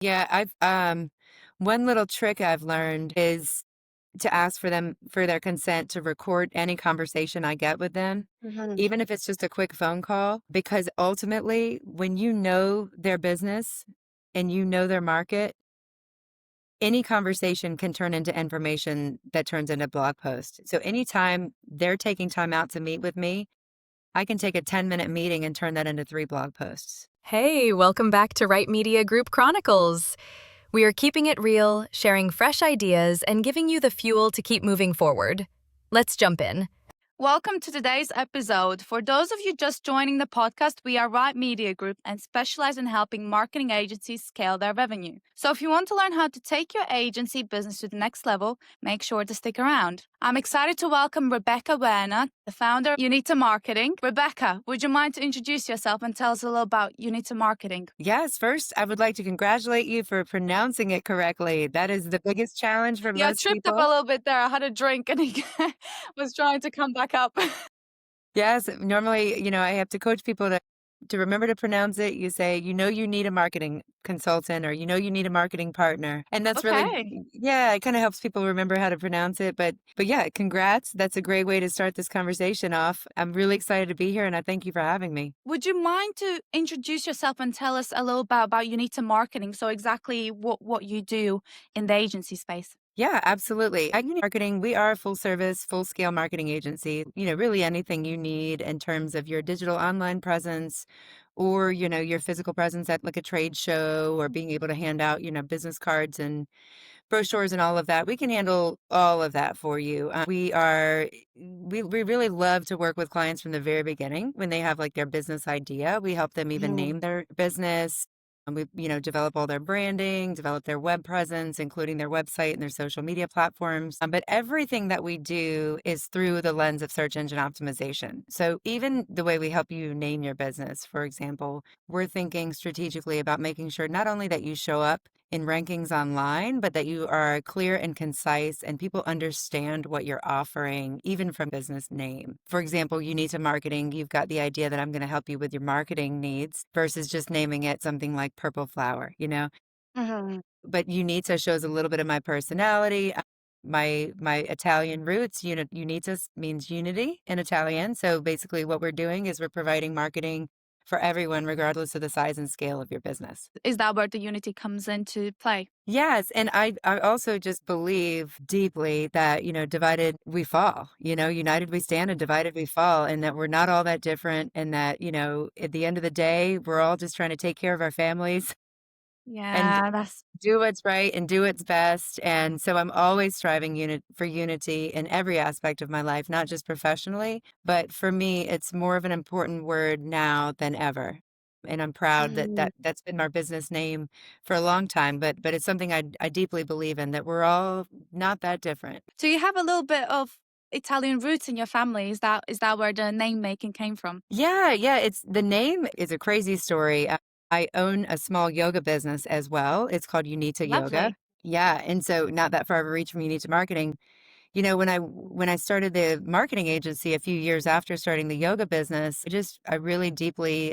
Yeah, I've one little trick I've learned is to ask for them for their consent to record any conversation I get with them, Mhm. even if it's just a quick phone call, because ultimately, when you know their business and you know their market, any conversation can turn into information that turns into blog post. So anytime they're taking time out to meet with me, I can take a 10-minute meeting and turn that into 3 blog posts. Hey, welcome back to Right Media Group Chronicles. We are keeping it real, sharing fresh ideas, and giving you the fuel to keep moving forward. Let's jump in. Welcome to today's episode. For those of you just joining the podcast, we are Right Media Group and specialize in helping marketing agencies scale their revenue. So if you want to learn how to take your agency business to the next level, make sure to stick around. I'm excited to welcome Rebekah Werner, the founder of Unita Marketing. Rebekah, would you mind to introduce yourself and tell us a little about Unita Marketing? Yes, first, I would like to congratulate you for pronouncing it correctly. That is the biggest challenge for Yeah, I most tripped up a people. little bit there. I had a drink and he was trying to come back up. Yes, normally, I have to coach people to remember to pronounce it. You say, you need a marketing consultant or you need a marketing partner. And that's really Okay. yeah, it kind of helps people remember how to pronounce it. But yeah, congrats. That's a great way to start this conversation off. I'm really excited to be here and I thank you for having me. Would you mind to introduce yourself and tell us a little bit about Unita Marketing? So exactly what you do in the agency space. Yeah, absolutely. At Unity Marketing, we are a full service, full scale marketing agency. Really anything you need in terms of your digital online presence or, your physical presence at like a trade show or being able to hand out, business cards and brochures and all of that. We can handle all of that for you. We really love to work with clients from the very beginning when they have like their business idea. We help them even Mhm. name their business. And we, develop all their branding, develop their web presence, including their website and their social media platforms. But everything that we do is through the lens of search engine optimization. So even the way we help you name your business, for example, we're thinking strategically about making sure not only that you show up in rankings online, but that you are clear and concise and people understand what you're offering, even from business name. For example, Unita Marketing, you've got the idea that I'm going to help you with your marketing needs versus just naming it something like Purple Flower. Mhm. But Unita shows a little bit of my personality. My Italian roots, Unita means unity in Italian. So basically what we're doing is we're providing marketing for everyone, regardless of the size and scale of your business. Is that where the Unity comes into play? Yes, and I also just believe deeply that, divided we fall, united we stand and divided we fall, and that we're not all that different, and that, at the end of the day, we're all just trying to take care of our families and Yeah, that's do what's right and do what's best. And so I'm always striving for unity in every aspect of my life, not just professionally, but for me, it's more of an important word now than ever. And I'm proud that, Mhm. that's been our business name for a long time, but it's something I deeply believe in, that we're all not that different. So you have a little bit of Italian roots in your family. Is that where the name making came from? Yeah, yeah, it's the name is a crazy story. I own a small yoga business as well. It's called Unita Yoga. Lovely. Yeah, and so not that far of a reach from Unita Marketing. When I started the marketing agency a few years after starting the yoga business, I really deeply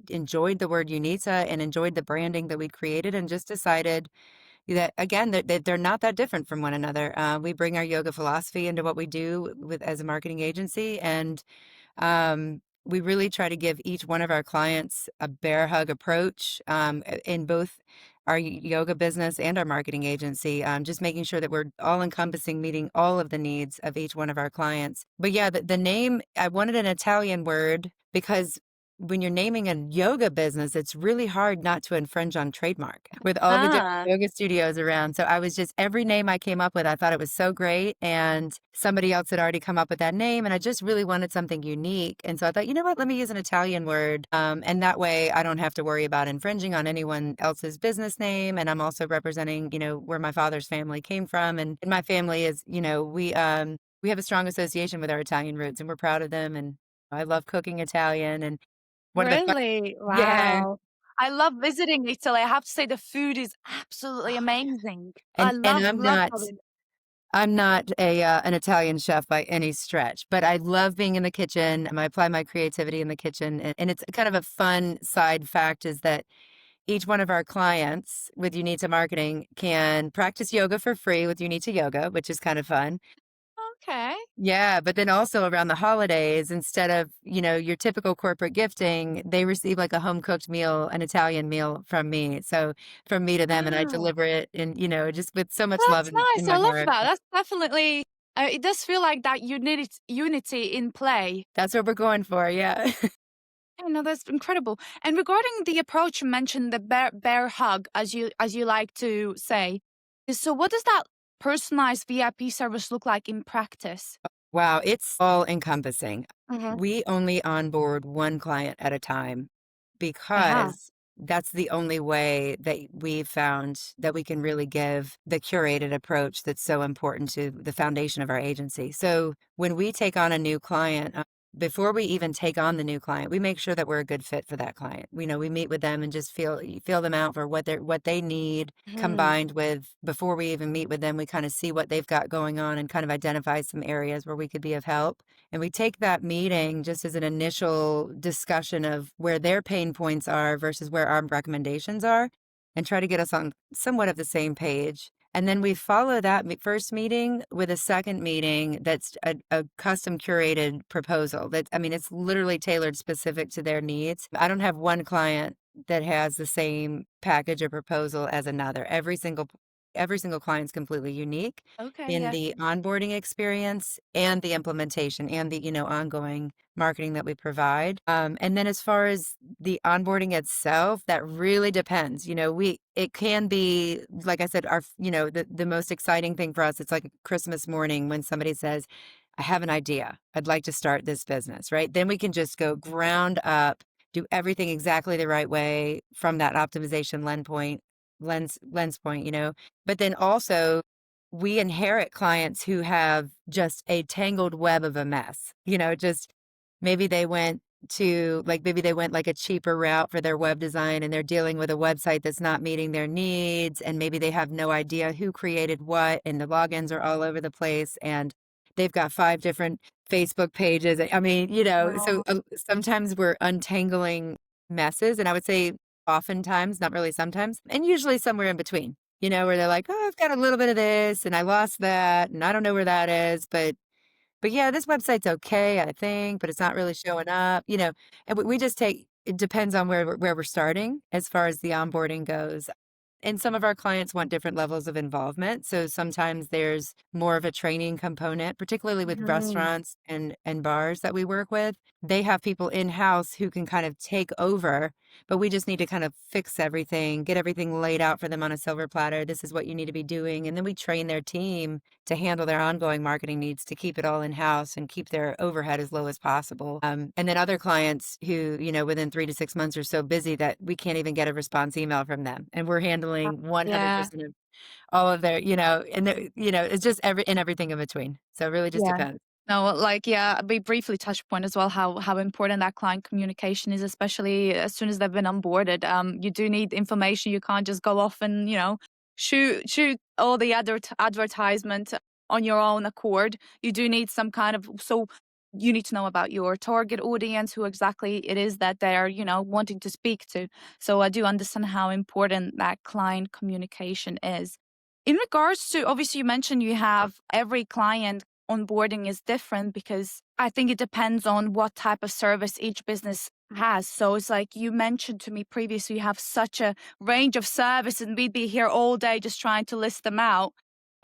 enjoyed the word Unita and enjoyed the branding that we created, and just decided that again that they're not that different from one another. We bring our yoga philosophy into what we do with as a marketing agency, and we really try to give each one of our clients a bear hug approach in both our yoga business and our marketing agency, just making sure that we're all encompassing, meeting all of the needs of each one of our clients. But yeah, the name, I wanted an Italian word because when you're naming a yoga business, it's really hard not to infringe on trademark with all the different Ah. yoga studios around. So I was just, every name I came up with, I thought it was so great. And somebody else had already come up with that name. And I just really wanted something unique. And so I thought, you know what, let me use an Italian word. And that way I don't have to worry about infringing on anyone else's business name. And I'm also representing, where my father's family came from. And my family is, we have a strong association with our Italian roots and we're proud of them. And I love cooking Italian. And one of the fun Really? yeah, Wow. I love visiting Italy. I have to say the food is absolutely amazing. I and love it. I'm not a an Italian chef by any stretch, but I love being in the kitchen. I apply my creativity in the kitchen, and it's kind of a fun side fact is that each one of our clients with Unita Marketing can practice yoga for free with Unita Yoga, which is kind of fun. Okay. Yeah, but then also around the holidays, instead of, your typical corporate gifting, they receive like a home cooked meal, an Italian meal from me. So from me to them, and I Wow. deliver it and, just with so much love That's in nice. I my love heart. that. That's definitely it does feel like that unity in play. That's what we're going for. Yeah. I know that's incredible. And regarding the approach, you mentioned the bear hug, as you like to say. So, what does that personalized VIP service look like in practice? Wow, it's all encompassing. Uh-huh. We only onboard one client at a time Uh-huh. because that's the only way that we've found that we can really give the curated approach that's so important to the foundation of our agency. So when we take on a new client, before we even take on the new client, we make sure that we're a good fit for that client. We meet with them and just feel them out for what they need, Hmm. combined with before we even meet with them, we kind of see what they've got going on and kind of identify some areas where we could be of help. And we take that meeting just as an initial discussion of where their pain points are versus where our recommendations are and try to get us on somewhat of the same page. And then we follow that first meeting with a second meeting that's a custom curated proposal that, I mean, it's literally tailored specific to their needs. I don't have one client that has the same package or proposal as another. Every single client's completely unique Okay. in Yes. the onboarding experience and the implementation and the ongoing marketing that we provide. And then as far as the onboarding itself, that really depends. It can be, like I said, the most exciting thing for us. It's like Christmas morning when somebody says, I have an idea. I'd like to start this business, right? Then we can just go ground up, do everything exactly the right way from that optimization lens point. But then also we inherit clients who have just a tangled web of a mess. Just maybe they went maybe they went like a cheaper route for their web design and they're dealing with a website that's not meeting their needs, and maybe they have no idea who created what and the logins are all over the place and they've got 5 different Facebook pages. I mean, so Wow. sometimes we're untangling messes, and I would say oftentimes, not really sometimes, and usually somewhere in between, where they're like, "Oh, I've got a little bit of this and I lost that and I don't know where that is, but yeah, this website's okay, I think, but it's not really showing up," and we just take it depends on where we're starting as far as the onboarding goes. And some of our clients want different levels of involvement. So sometimes there's more of a training component, particularly with Mhm. restaurants and bars that we work with. They have people in-house who can kind of take over, but we just need to kind of fix everything, get everything laid out for them on a silver platter. This is what you need to be doing. And then we train their team to handle their ongoing marketing needs to keep it all in-house and keep their overhead as low as possible. And then other clients who, within 3 to 6 months are so busy that we can't even get a response email from them. And we're handling Yeah. 100% of all of their, it's just everything in between. So it really just Yeah. depends. No, like, yeah, we briefly touched point as well how important that client communication is, especially as soon as they've been onboarded. You do need information. You can't just go off and shoot all the advertisement on your own accord. You do need some kind of you need to know about your target audience, who exactly it is that they're wanting to speak to. So I do understand how important that client communication is. In regards to, obviously, you mentioned you have every client onboarding is different because I think it depends on what type of service each business has. So it's like you mentioned to me previously, you have such a range of service and we'd be here all day just trying to list them out.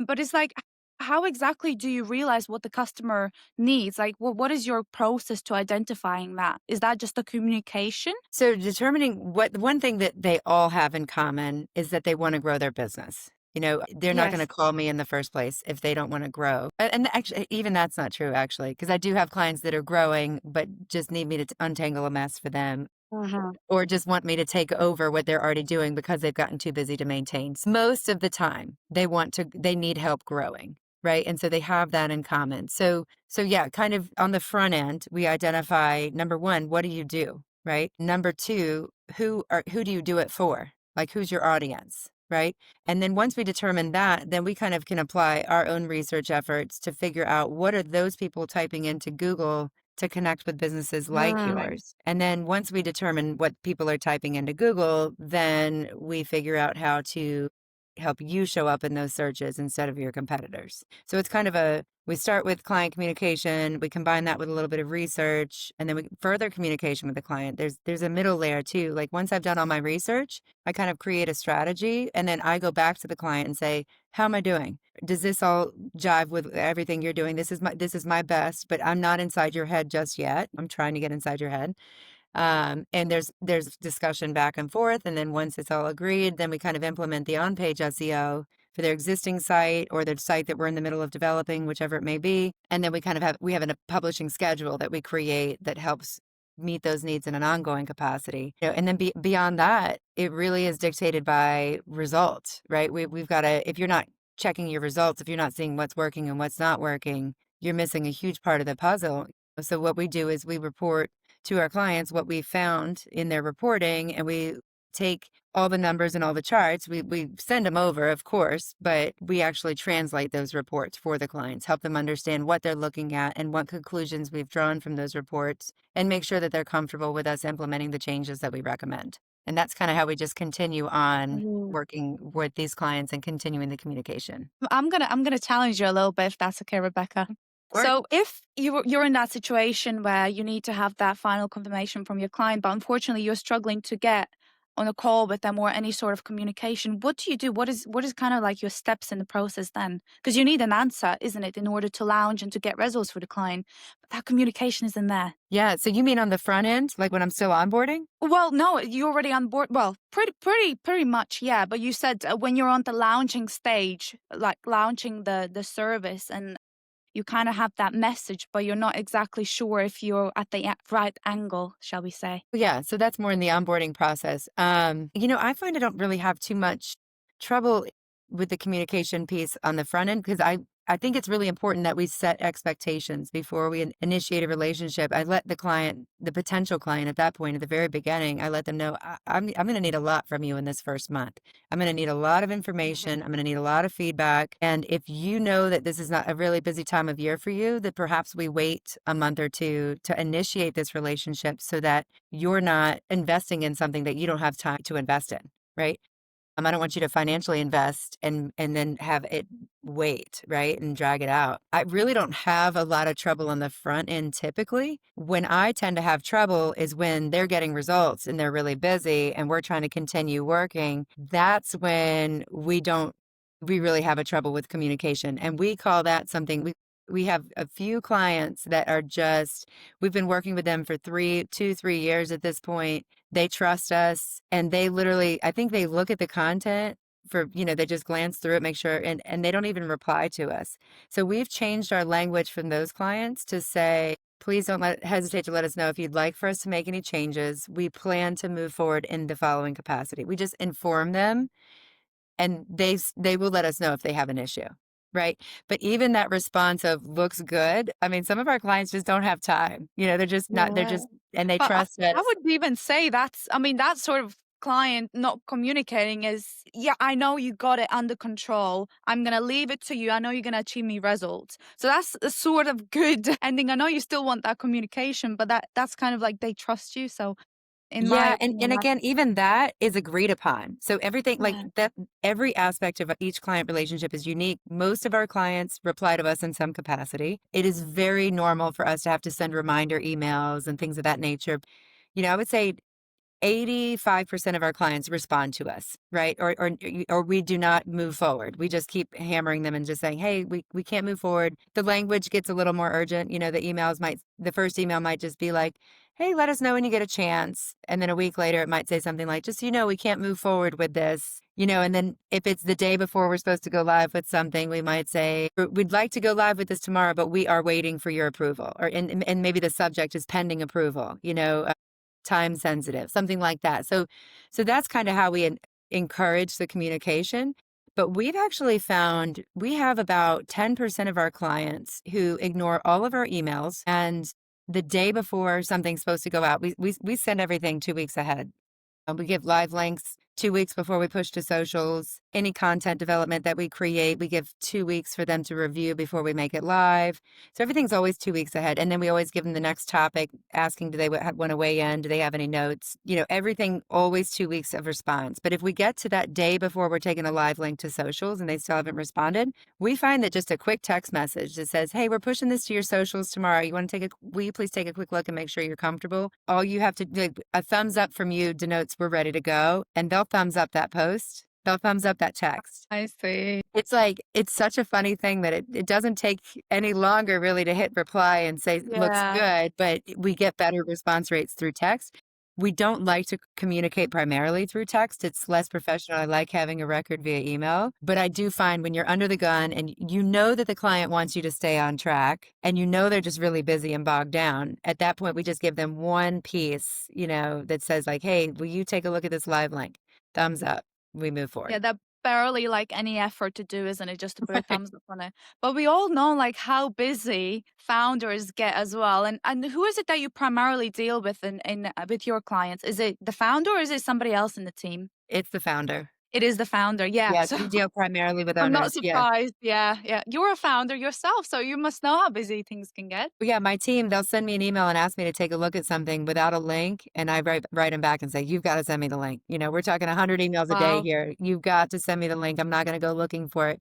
But it's like, how exactly do you realize what the customer needs? Like, what is your process to identifying that? Is that just the communication? So determining what one thing that they all have in common is that they want to grow their business. They're not going to Yes. call me in the first place if they don't want to grow. And actually, even that's not true, actually, because I do have clients that are growing, but just need me to untangle a mess for them Uh-huh. or just want me to take over what they're already doing because they've gotten too busy to maintain. Most of the time, they need help growing, right? And so they have that in common. So yeah, kind of on the front end, we identify number one, what do you do, right? Number two, who do you do it for? Like who's your audience, right? And then once we determine that, then we kind of can apply our own research efforts to figure out what are those people typing into Google to connect with businesses like Mm. yours. And then once we determine what people are typing into Google, then we figure out how to help you show up in those searches instead of your competitors. So it's kind of we start with client communication, we combine that with a little bit of research, and then we further communication with the client. There's a middle layer too. Like once I've done all my research, I kind of create a strategy and then I go back to the client and say, how am I doing? Does this all jive with everything you're doing? This is my best, but I'm not inside your head just yet. I'm trying to get inside your head. And there's discussion back and forth, and then once it's all agreed, then we kind of implement the on-page SEO for their existing site or their site that we're in the middle of developing, whichever it may be. And then we kind of have a publishing schedule that we create that helps meet those needs in an ongoing capacity. And then beyond that, it really is dictated by results, right? We've got to, if you're not checking your results, if you're not seeing what's working and what's not working, you're missing a huge part of the puzzle. So what we do is we report to our clients what we found in their reporting, and we take all the numbers and all the charts. We send them over, of course, but we actually translate those reports for the clients, help them understand what they're looking at and what conclusions we've drawn from those reports, and make sure that they're comfortable with us implementing the changes that we recommend. And that's kind of how we just continue on Mm. working with these clients and continuing the communication. I'm gonna challenge you a little bit if that's okay, Rebecca. Or So if you're in that situation where you need to have that final confirmation from your client, but unfortunately you're struggling to get on a call with them or any sort of communication, what do you do? What is kind of like your steps in the process then? Because you need an answer, isn't it, in order to launch and to get results for the client. But that communication isn't there. yeah, so you mean on the front end, like when I'm still onboarding? Well, no, you're already on board. Well, pretty much, yeah. But you said when you're on the launching stage, like launching the service, and you kind of have that message, but you're not exactly sure if you're at the right angle, shall we say? Yeah, so that's more in the onboarding process. I find I don't really have too much trouble with the communication piece on the front end because I think it's really important that we set expectations before we initiate a relationship. I let the client, the potential client at that point, at the very beginning, I let them know I'm going to need a lot from you in this first month. I'm going to need a lot of information. I'm going to need a lot of feedback. And if you know that this is not a really busy time of year for you, that perhaps we wait a month or two to initiate this relationship so that you're not investing in something that you don't have time to invest in, right? I don't want you to financially invest and then have it wait, right? And drag it out. I really don't have a lot of trouble on the front end typically. When I tend to have trouble is when they're getting results and they're really busy and we're trying to continue working. That's when we really have a trouble with communication. And we call that something we have a few clients that are just, we've been working with them for 3 years at this point. They trust us and they literally, I think they look at the content they just glance through it, make sure, and they don't even reply to us. So we've changed our language from those clients to say, please don't hesitate to let us know if you'd like for us to make any changes. We plan to move forward in the following capacity. We just inform them and they will let us know if they have an issue, right? But even that response of looks good, I mean, some of our clients just don't have time. They're just not, they're Yeah. just, and they But trust I us. would even say that sort of client not communicating is, yeah, I know you got it under control. I'm going to leave it to you. I know you're going to achieve me results. So that's a sort of good ending. I know you still want that communication, but that's kind of like they trust you. So in my Yeah, and opinion, and again, even that is agreed upon. So everything like yeah. that, every aspect of each client relationship is unique. Most of our clients reply to us in some capacity. It is very normal for us to have to send reminder emails and things of that nature. I would say 85% of our clients respond to us, right? Or we do not move forward. We just keep hammering them and just saying, hey, we can't move forward. The language gets a little more urgent. The first email might just be like, hey, let us know when you get a chance. And then a week later, it might say something like, just, we can't move forward with this. And then if it's the day before we're supposed to go live with something, we might say, we'd like to go live with this tomorrow, but we are waiting for your approval. And maybe the subject is pending approval, time sensitive, something like that. So that's kind of how we encourage the communication. But we've actually found we have about 10% of our clients who ignore all of our emails. And the day before something's supposed to go out, we send everything 2 weeks ahead. We give live links 2 weeks before we push to socials. Any content development that we create, we give 2 weeks for them to review before we make it live. So everything's always 2 weeks ahead. And then we always give them the next topic, asking, do they want to weigh in? Do they have any notes? Everything always 2 weeks of response. But if we get to that day before we're taking a live link to socials and they still haven't responded, we find that just a quick text message that says, hey, we're pushing this to your socials tomorrow. Will you please take a quick look and make sure you're comfortable? All you have to do, a thumbs up from you denotes we're ready to go. And they'll thumbs up that post. They'll thumbs up that text. I see. It's such a funny thing that it doesn't take any longer really to hit reply and say, looks Yeah. good, but we get better response rates through text. We don't like to communicate primarily through text. It's less professional. I like having a record via email, but I do find when you're under the gun and you know that the client wants you to stay on track and you know they're just really busy and bogged down, at that point, we just give them one piece, that says like, hey, will you take a look at this live link? Thumbs up. We move forward. Yeah, that barely like any effort to do, isn't it? Just to put a thumbs up on it. But we all know like how busy founders get as well. And who is it that you primarily deal with in with your clients? Is it the founder or is it somebody else in the team? It's the founder. It is the founder. Yeah. Yes, So we deal primarily with I'm not owners. Yeah. surprised. Yeah, yeah. You're a founder yourself, so you must know how busy things can get. But yeah, my team, they'll send me an email and ask me to take a look at something without a link, and I write them back and say, "You've got to send me the link." We're talking 100 emails a day Wow. here. You've got to send me the link. I'm not going to go looking for it.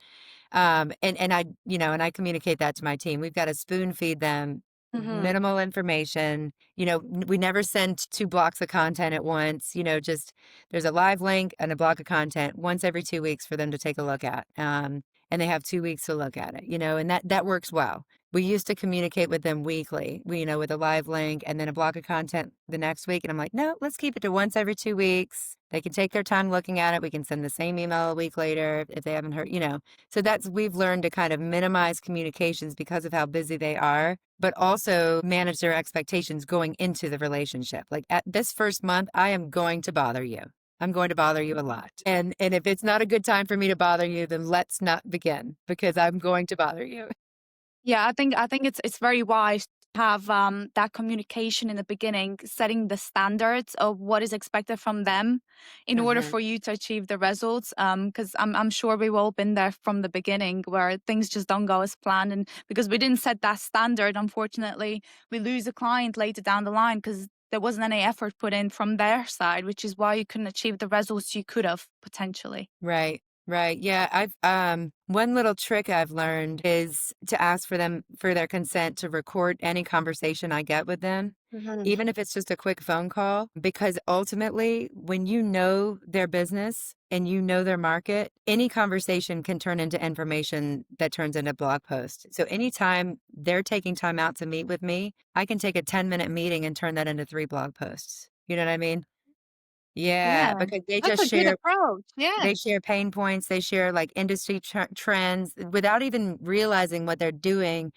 And I communicate that to my team. We've got to spoon feed them Hmm. minimal information. We never send 2 blocks of content at once. Just there's a live link and a block of content once every 2 weeks for them to take a look at. And they have 2 weeks to look at it, and that works well. We used to communicate with them weekly, with a live link and then a block of content the next week. And I'm like, no, let's keep it to once every 2 weeks. They can take their time looking at it. We can send the same email a week later if they haven't heard. So we've learned to kind of minimize communications because of how busy they are, but also manage their expectations going into the relationship. Like at this first month, I am going to bother you. I'm going to bother you a lot. And if it's not a good time for me to bother you, then let's not begin because I'm going to bother you. Yeah, I think it's very wise to have that communication in the beginning, setting the standards of what is expected from them in order Mhm. for you to achieve the results. Because I'm sure we've all been there from the beginning where things just don't go as planned, and because we didn't set that standard, unfortunately, we lose a client later down the line because there wasn't any effort put in from their side, which is why you couldn't achieve the results you could have potentially. Right. Right. Yeah. I've one little trick I've learned is to ask for their consent to record any conversation I get with them, Mhm. even if it's just a quick phone call, because ultimately when you know their business and you know their market, any conversation can turn into information that turns into blog post. So anytime they're taking time out to meet with me, I can take a 10-minute meeting and turn that into 3 blog posts. You know what I mean? Yeah, Yeah, because they that's just a good share approach. Yeah. they share pain points, they share, like, industry trends without even realizing what they're doing.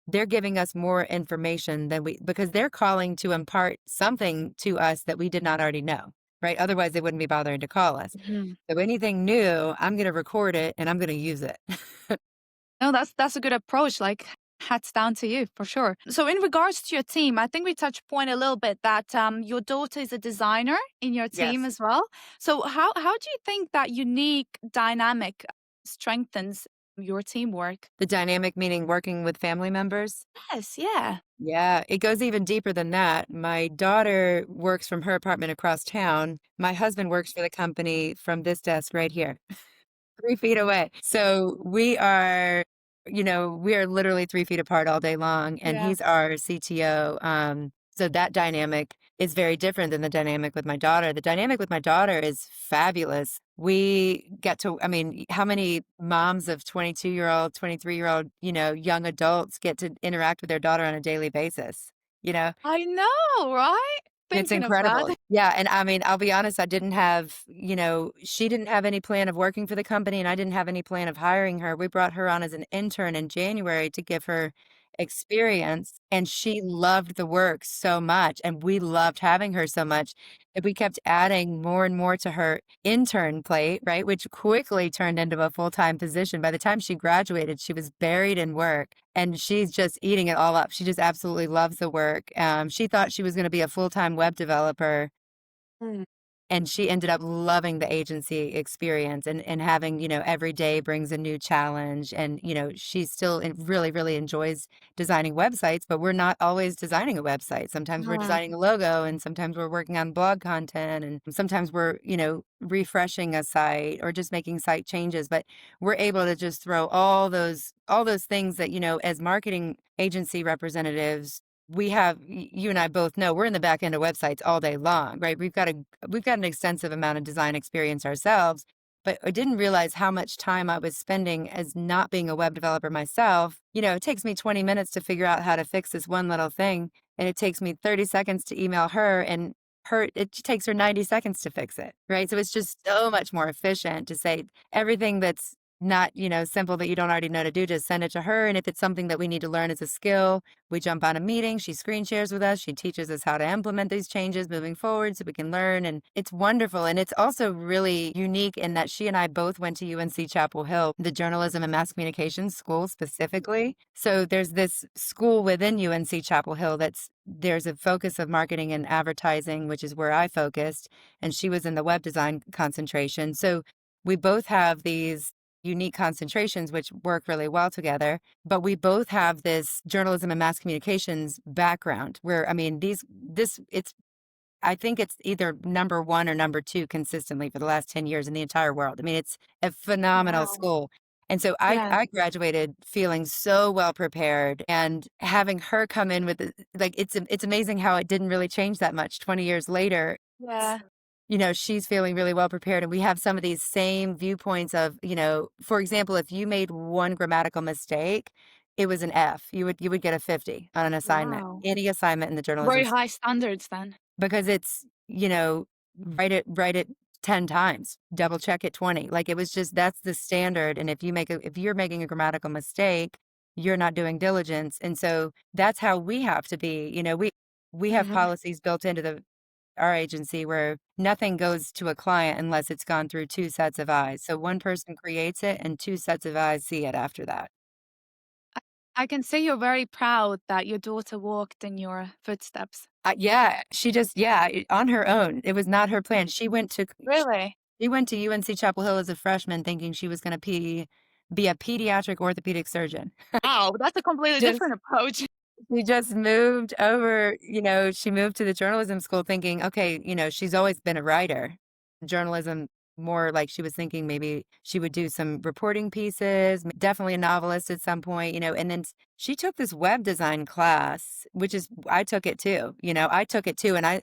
They're giving us more information than we because they're calling to impart something to us that we did not already know, right? Otherwise, they wouldn't be bothering to call us. Mhm. So anything new, I'm gonna record it, and I'm gonna use it. No, that's a good approach. Like hats down to you for sure. So in regards to your team, I think we touched point a little bit that your daughter is a designer in your team Yes. as well. So how do you think that unique dynamic strengthens your teamwork? The dynamic meaning working with family members? Yes, yeah. Yeah, it goes even deeper than that. My daughter works from her apartment across town. My husband works for the company from this desk right here. 3 feet away. So we are literally 3 feet apart all day long, and Yeah. he's our CTO. So that dynamic is very different than the dynamic with my daughter. The dynamic with my daughter is fabulous. We get to, I mean, how many moms of 22-year-old, 23-year-old, young adults get to interact with their daughter on a daily basis? You know, I know, right? it's Thinking of that. incredible. Yeah, and I mean, I'll be honest, I didn't have, she didn't have any plan of working for the company, and I didn't have any plan of hiring her. We brought her on as an intern in January to give her experience, and she loved the work so much, and we loved having her so much that we kept adding more and more to her intern plate, right, which quickly turned into a full-time position. By the time she graduated, she was buried in work, and she's just eating it all up. She just absolutely loves the work. She thought she was gonna be a full-time web developer. And she ended up loving the agency experience and having, every day brings a new challenge. And, she still really, really enjoys designing websites, but we're not always designing a website. Sometimes we're Uh-huh. designing a logo, and sometimes we're working on blog content, and sometimes we're, refreshing a site or just making site changes. But we're able to just throw all those things that, as marketing agency representatives, you and I both know we're in the back end of websites all day long, right? We've got an extensive amount of design experience ourselves, but I didn't realize how much time I was spending as not being a web developer myself. It takes me 20 minutes to figure out how to fix this one little thing, and it takes me 30 seconds to email her, and it takes her 90 seconds to fix it, right? So it's just so much more efficient to say everything that's not, simple that you don't already know to do, just send it to her. And if it's something that we need to learn as a skill, we jump on a meeting, she screen shares with us, she teaches us how to implement these changes moving forward so we can learn. And it's wonderful. And it's also really unique in that she and I both went to UNC Chapel Hill, the journalism and mass communications school specifically. So there's this school within UNC Chapel Hill there's a focus of marketing and advertising, which is where I focused, and she was in the web design concentration. So we both have these unique concentrations which work really well together, but we both have this journalism and mass communications background where, I mean, I think it's either number one or number two consistently for the last 10 years in the entire world. I mean, it's a phenomenal Wow. school. And so I, Yeah. I graduated feeling so well prepared, and having her come in with it's amazing how it didn't really change that much 20 years later. Yeah. She's feeling really well prepared, and we have some of these same viewpoints of, for example, if you made one grammatical mistake, it was an F. You would get a 50 on an assignment, Wow. any assignment in the journalism Very high standards then. because it's, write it 10 times, double check it 20. Like, it was just, that's the standard. And if you're making a grammatical mistake, you're not doing diligence. And so that's how we have to be. We have Mhm. policies built into our agency where nothing goes to a client unless it's gone through two sets of eyes. So one person creates it and two sets of eyes see it after that. I can see you're very proud that your daughter walked in your footsteps. Yeah, on her own. It was not her plan. Really? She went to UNC Chapel Hill as a freshman thinking she was gonna be a pediatric orthopedic surgeon. Wow, that's a completely Just different approach. She just moved over, she moved to the journalism school thinking, okay, she's always been a writer. Journalism, more like she was thinking maybe she would do some reporting pieces, definitely a novelist at some point, and then she took this web design class, which is, I took it too, and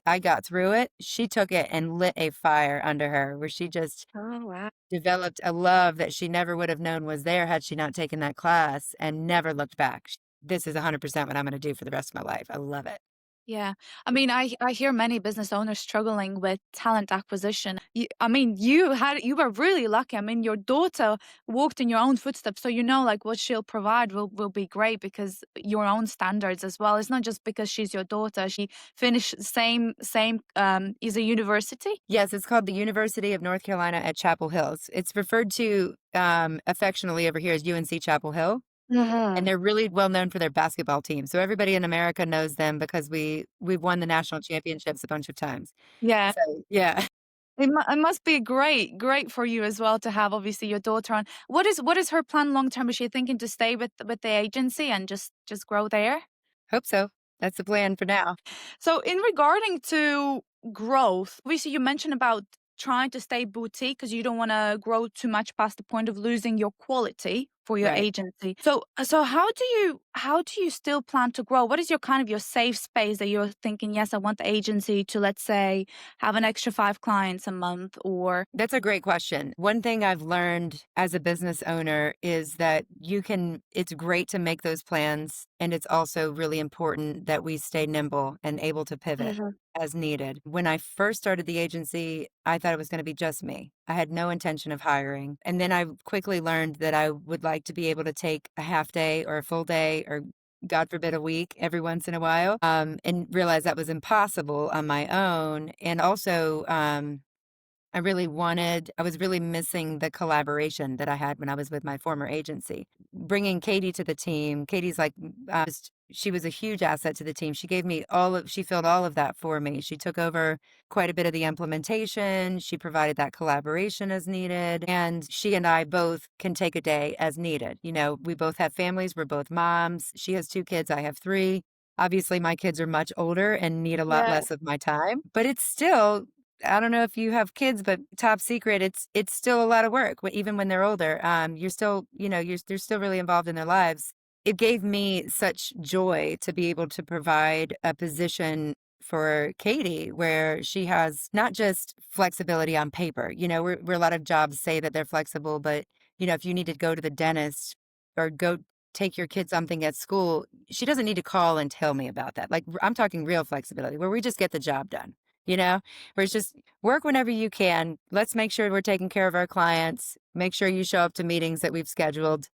I got through it. She took it and lit a fire under her where she just Oh, wow. developed a love that she never would have known was there had she not taken that class, and never looked back. This is 100% what I'm gonna do for the rest of my life. I love it. Yeah. I mean, I hear many business owners struggling with talent acquisition. I mean, you were really lucky. I mean, your daughter walked in your own footsteps, so you know like what she'll provide will be great because your own standards as well. It's not just because she's your daughter. She finished same is a university. Yes, it's called the University of North Carolina at Chapel Hill. It's referred to, affectionately over here as UNC Chapel Hill, and Mhm. they're really well known for their basketball team. So everybody in America knows them because we've won the national championships a bunch of times. Yeah. So, yeah. It must be great for you as well to have obviously your daughter on. What is her plan long term? Is she thinking to stay with the agency and just grow there? Hope so. That's the plan for now. So in regarding to growth, obviously you mentioned about trying to stay boutique because you don't want to grow too much past the point of losing your quality for your Right. agency. So how do you still plan to grow? What is your kind of your safe space that you're thinking, yes, I want the agency to, let's say, have an extra 5 clients a month or That's a great question. One thing I've learned as a business owner is that it's great to make those plans. And it's also really important that we stay nimble and able to pivot Mhm. as needed. When I first started the agency, I thought it was going to be just me. I had no intention of hiring. And then I quickly learned that I would like to be able to take a half day or a full day or, God forbid, a week every once in a while, and realize that was impossible on my own. And also, I was really missing the collaboration that I had when I was with my former agency. Bringing Katie to the team, Katie's like, she was a huge asset to the team. She filled all of that for me. She took over quite a bit of the implementation. She provided that collaboration as needed. And she and I both can take a day as needed. You know, we both have families. We're both moms. She has 2 kids. I have 3. Obviously, my kids are much older and need a lot Yeah. less of my time, but it's still, I don't know if you have kids, but top secret, it's still a lot of work, even when they're older. You're still, they're still really involved in their lives. It gave me such joy to be able to provide a position for Katie where she has not just flexibility on paper. Where a lot of jobs say that they're flexible, but if you need to go to the dentist or go take your kid something at school, she doesn't need to call and tell me about that. Like, I'm talking real flexibility where we just get the job done, you know, where it's just work whenever you can. Let's make sure we're taking care of our clients. Make sure you show up to meetings that we've scheduled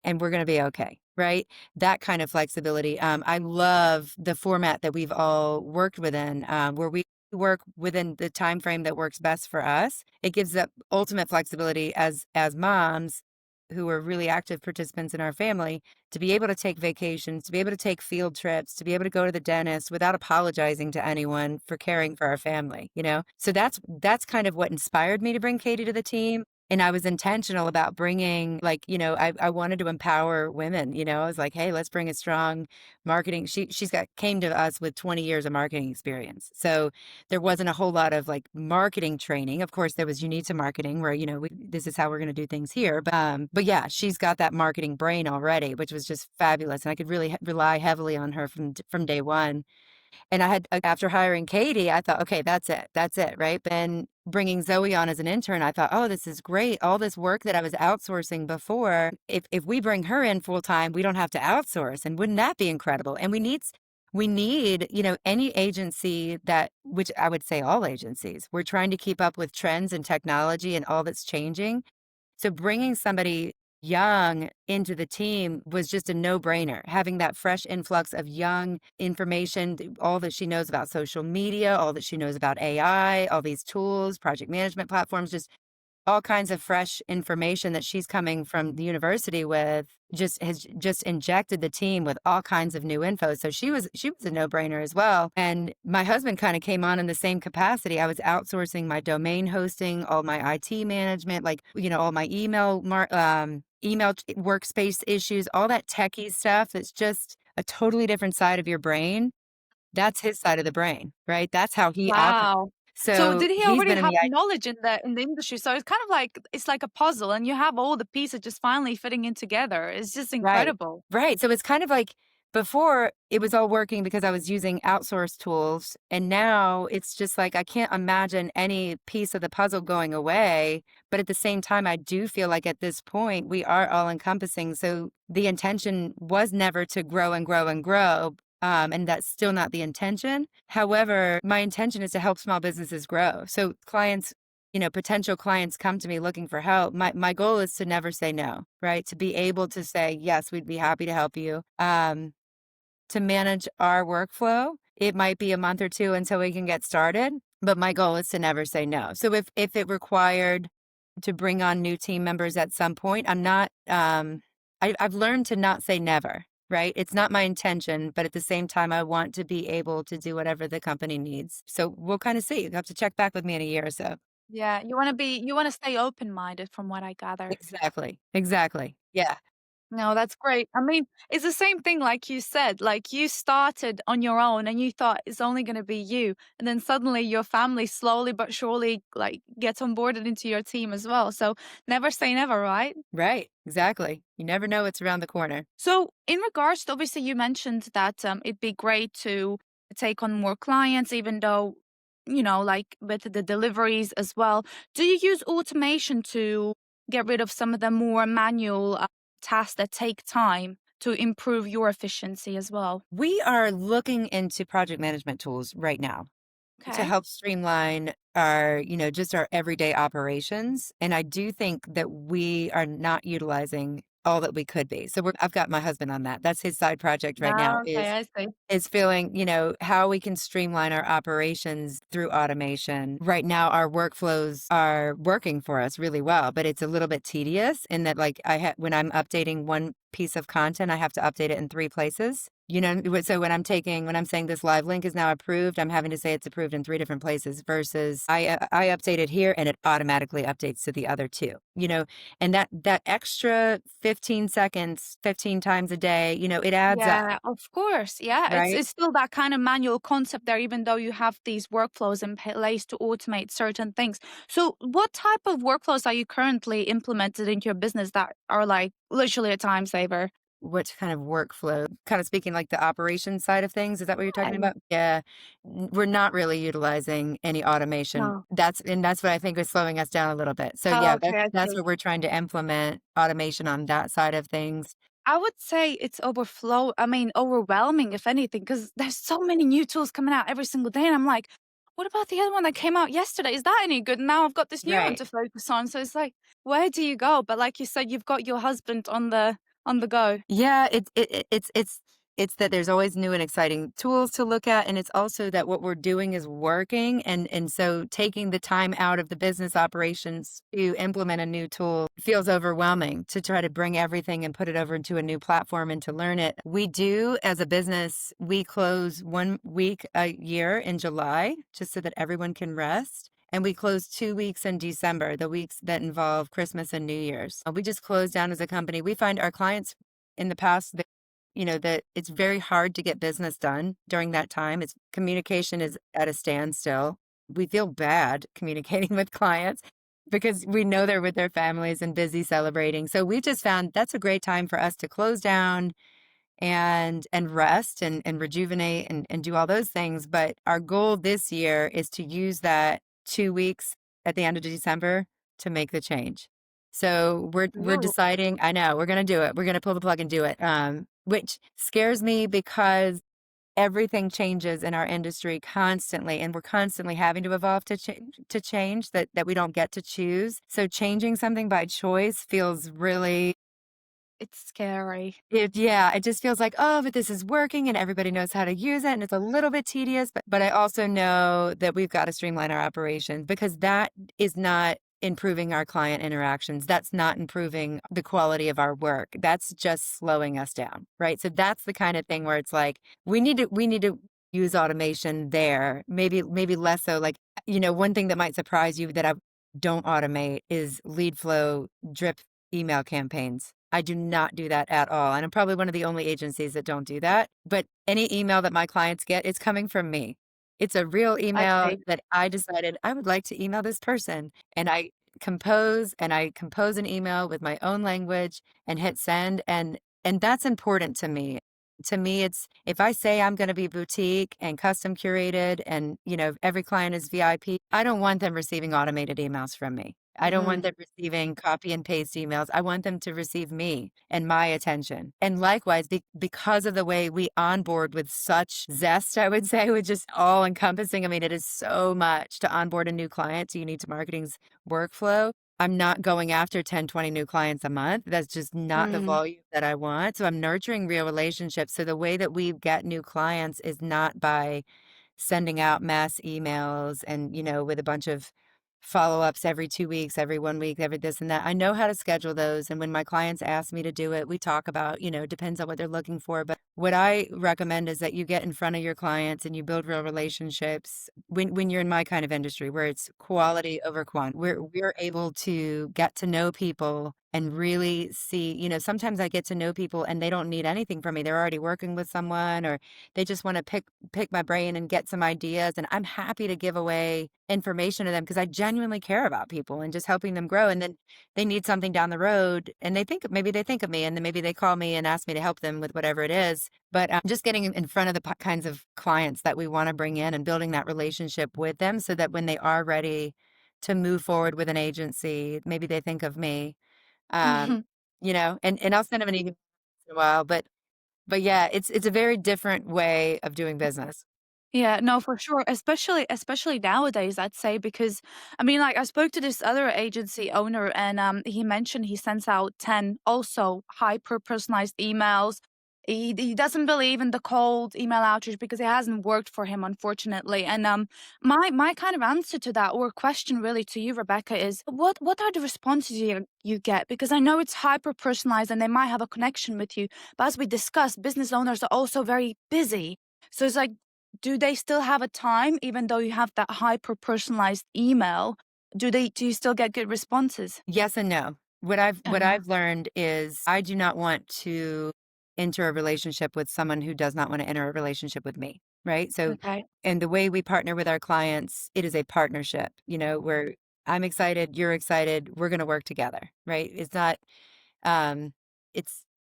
and we're going to be okay, right? That kind of flexibility. I love the format that we've all worked within, where we work within the time frame that works best for us. It gives that ultimate flexibility as moms who are really active participants in our family to be able to take vacations, to be able to take field trips, to be able to go to the dentist without apologizing to anyone for caring for our family. So that's kind of what inspired me to bring Katie to the team. And I was intentional about bringing, like, I wanted to empower women. I was like, hey, let's bring a strong marketing. Came to us with 20 years of marketing experience. So there wasn't a whole lot of like marketing training. Of course, there was Unita Marketing where, this is how we're going to do things here. But yeah, she's got that marketing brain already, which was just fabulous. And I could really rely heavily on her from day one. And after hiring Katie, I thought, okay, that's it. That's it. Right. Then bringing Zoe on as an intern, I thought, oh, this is great. All this work that I was outsourcing before, if we bring her in full time, we don't have to outsource. And wouldn't that be incredible? And we need, any agency which I would say all agencies, we're trying to keep up with trends and technology and all that's changing. So bringing somebody young into the team was just a no-brainer. Having that fresh influx of young information, all that she knows about social media, all that she knows about AI, all these tools, project management platforms, just all kinds of fresh information that she's coming from the university with has just injected the team with all kinds of new info. So she was a no-brainer as well. And my husband kind of came on in the same capacity. I was outsourcing my domain hosting, all my IT management, like, all my email workspace issues, all that techie stuff that's just a totally different side of your brain. That's his side of the brain, right? That's how he operates. Wow. So So did he he's already been in have the knowledge in the industry? So it's kind of like it's like a puzzle and you have all the pieces just finally fitting in together. It's just Right. incredible. Right. So it's kind of like before it was all working because I was using outsourced tools. And now it's just like I can't imagine any piece of the puzzle going away. But at the same time, I do feel like at this point we are all encompassing. So the intention was never to grow and grow and grow. And that's still not the intention. However, my intention is to help small businesses grow. So potential clients come to me looking for help. My goal is to never say no, right? To be able to say, yes, we'd be happy to help you. To manage our workflow, it might be a month or two until we can get started, but my goal is to never say no. So if it required to bring on new team members at some point, I'm not, I've learned to not say never, right? It's not my intention, but at the same time, I want to be able to do whatever the company needs. So we'll kind of see. You have to check back with me in a year or so. Yeah, you want to stay open-minded from what I gather. Exactly, exactly. Yeah, No, that's great. I mean, it's the same thing like you said, like you started on your own and you thought it's only going to be you. And then suddenly your family slowly but surely like gets onboarded into your team as well. So never say never, right? right, exactly. You never know what's around the corner. So in regards to obviously you mentioned that it'd be great to take on more clients, even though, like with the deliveries as well. Do you use automation to get rid of some of the more manual tasks that take time to improve your efficiency as well? We are looking into project management tools right now to Okay. help streamline just our everyday operations. And I do think that we are not utilizing all that we could be. So I've got my husband on that. That's his side project right now Ah, okay, I see. is feeling, how we can streamline our operations through automation. Right now, our workflows are working for us really well, but it's a little bit tedious in that, like, when I'm updating one piece of content, I have to update it in three places. So when I'm saying this live link is now approved, I'm having to say it's approved in three different places versus I update it here and it automatically updates to the other two. And that extra 15 seconds, 15 times a day, it adds up, Yeah, of course. Yeah, it's right? it's still that kind of manual concept there, even though you have these workflows in place to automate certain things. So, what type of workflows are you currently implemented into your business that are like literally a time saver? What kind of workflow? Kind of speaking like the operations side of things, is that what you're talking Yeah. about? Yeah. We're not really utilizing any automation. No. That's what I think is slowing us down a little bit. So Oh, yeah, okay, I that's see. what we're trying to implement automation on that side of things. I would say it's overwhelming, if anything, because there's so many new tools coming out every single day. And I'm like, what about the other one that came out yesterday? Is that any good? And now I've got this new one Right. to focus on. So it's like, where do you go? But like you said, you've got your husband on the go. Yeah, it's that there's always new and exciting tools to look at, and it's also that what we're doing is working, and so taking the time out of the business operations to implement a new tool feels overwhelming to try to bring everything and put it over into a new platform and to learn it. We do, as a business, we close 1 week a year in July just so that everyone can rest. And we close 2 weeks in December, the weeks that involve Christmas and New Year's. We just closed down as a company. We find our clients in the past that, that it's very hard to get business done during that time. It's communication is at a standstill. We feel bad communicating with clients because we know they're with their families and busy celebrating. So we just found that's a great time for us to close down and rest and rejuvenate and do all those things. But our goal this year is to use that 2 weeks at the end of December to make the change. So we're Ooh, deciding, I know, we're gonna do it. We're gonna pull the plug and do it. Which scares me because everything changes in our industry constantly and we're constantly having to evolve to change that we don't get to choose. So changing something by choice feels really it's scary. it just feels like, "Oh, but this is working and everybody knows how to use it," and it's a little bit tedious, but I also know that we've got to streamline our operations because that is not improving our client interactions. That's not improving the quality of our work. That's just slowing us down, right? So that's the kind of thing where it's like, we need to use automation there. Maybe less so like, one thing that might surprise you that I don't automate is lead flow drip email campaigns. I do not do that at all. And I'm probably one of the only agencies that don't do that. But any email that my clients get, it's coming from me. It's a real I email see. that I decided I would like to email this person. And I compose an email with my own language and hit send. And that's important to me. To me, it's if I say I'm going to be boutique and custom curated and, every client is VIP, I don't want them receiving automated emails from me. I don't want Mhm. them receiving copy and paste emails. I want them to receive me and my attention. And likewise, because of the way we onboard with such zest, I would say, with just all encompassing. I mean, it is so much to onboard a new client to Unita Marketing's workflow. I'm not going after 10, 20 new clients a month. That's just not the Mm. volume that I want. So I'm nurturing real relationships. So the way that we get new clients is not by sending out mass emails and, with a bunch of follow-ups every 2 weeks, every 1 week, every this and that. I know how to schedule those, and when my clients ask me to do it, we talk about, depends on what they're looking for, but what I recommend is that you get in front of your clients and you build real relationships when you're in my kind of industry where it's quality over quantity. We're able to get to know people and really see, sometimes I get to know people and they don't need anything from me. They're already working with someone or they just want to pick my brain and get some ideas. And I'm happy to give away information to them because I genuinely care about people and just helping them grow. And then they need something down the road and maybe they think of me and then maybe they call me and ask me to help them with whatever it is. But just getting in front of the kinds of clients that we want to bring in and building that relationship with them so that when they are ready to move forward with an agency, maybe they think of me. Um, and I'll send them an email once in a while, but yeah, it's a very different way of doing business. Yeah, no, for sure. Especially nowadays, I'd say, because I mean, like, I spoke to this other agency owner, and he mentioned he sends out 10 also hyper personalized emails. He doesn't believe in the cold email outreach because it hasn't worked for him, unfortunately. And my kind of answer to that, or question really to you, Rebecca, is what are the responses you get? Because I know it's hyper personalized and they might have a connection with you, but as we discussed, business owners are also very busy. So it's like, do they still have a time even though you have that hyper personalized email? Do you still get good responses? Yes and no. What I've Uh, learned is I do not want to enter a relationship with someone who does not want to enter a relationship with me, right? So, okay. and the way we partner with our clients, it is a partnership, where I'm excited, you're excited, we're going to work together, right? It's not um,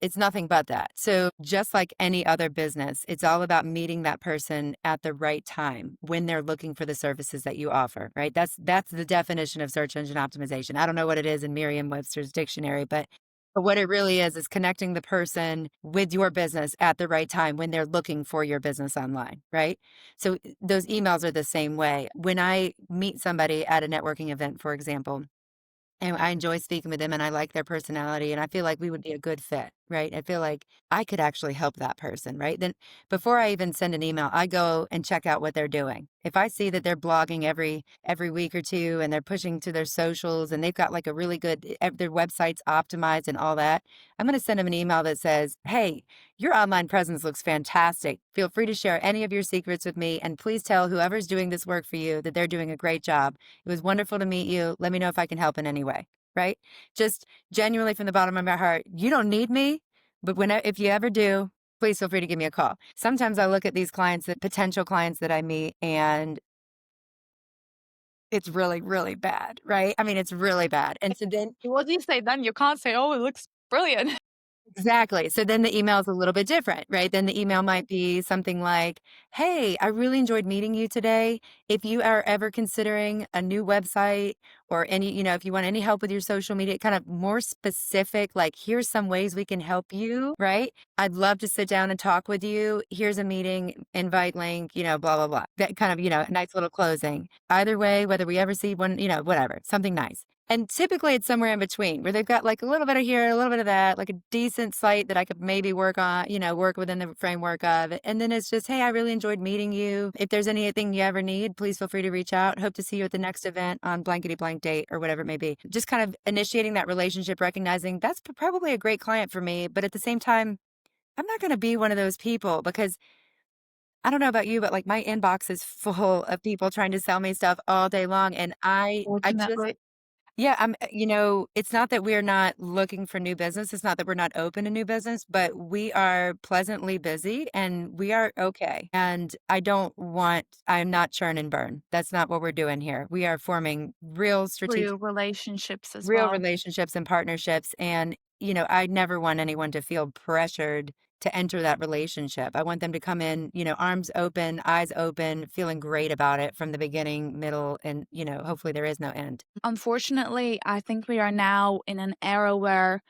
it's nothing but that. So just like any other business, it's all about meeting that person at the right time when they're looking for the services that you offer, right? That's the definition of search engine optimization. I don't know what it is in Merriam-Webster's dictionary, but what it really is connecting the person with your business at the right time when they're looking for your business online, right? So those emails are the same way. When I meet somebody at a networking event, for example, and I enjoy speaking with them and I like their personality and I feel like we would be a good fit, right? I feel like I could actually help that person, right? Then before I even send an email, I go and check out what they're doing. If I see that they're blogging every week or two and they're pushing to their socials and they've got like a really good their website's optimized and all that, I'm going to send them an email that says, "Hey, your online presence looks fantastic. Feel free to share any of your secrets with me and please tell whoever's doing this work for you that they're doing a great job. It was wonderful to meet you. Let me know if I can help in any way." Right? Just genuinely from the bottom of my heart, you don't need me, but if you ever do, please feel free to give me a call. Sometimes I look at these clients, that potential clients that I meet, and it's really, really bad, right? I mean, it's really bad. And so then What do you say then? You can't say, "Oh, it looks brilliant." exactly. So then the email is a little bit different, right? Then the email might be something like, "Hey, I really enjoyed meeting you today. If you are ever considering a new website or if you want any help with your social media, kind of more specific, like, here's some ways we can help you, right? I'd love to sit down and talk with you. Here's a meeting invite link, blah, blah, blah." That kind of, a nice little closing. Either way, whether we ever see one, whatever, something nice. And typically it's somewhere in between where they've got like a little bit of here, a little bit of that, like a decent site that I could maybe work on, work within the framework of. And then it's just, "Hey, I really enjoyed meeting you. If there's anything you ever need, please feel free to reach out. Hope to see you at the next event on blankety blank date," or whatever it may be. Just kind of initiating that relationship, recognizing that's probably a great client for me. But at the same time, I'm not going to be one of those people because I don't know about you, but like my inbox is full of people trying to sell me stuff all day long. And I just, Fortunately. yeah, it's not that we're not looking for new business. It's not that we're not open to new business, but we are pleasantly busy and we are okay. And I'm not churn and burn. That's not what we're doing here. We are forming Real relationships as real well. relationships and partnerships. And, I never want anyone to feel pressured to enter that relationship. I want them to come in, arms open, eyes open, feeling great about it from the beginning, middle, and, hopefully there is no end. Unfortunately, I think we are now in an era where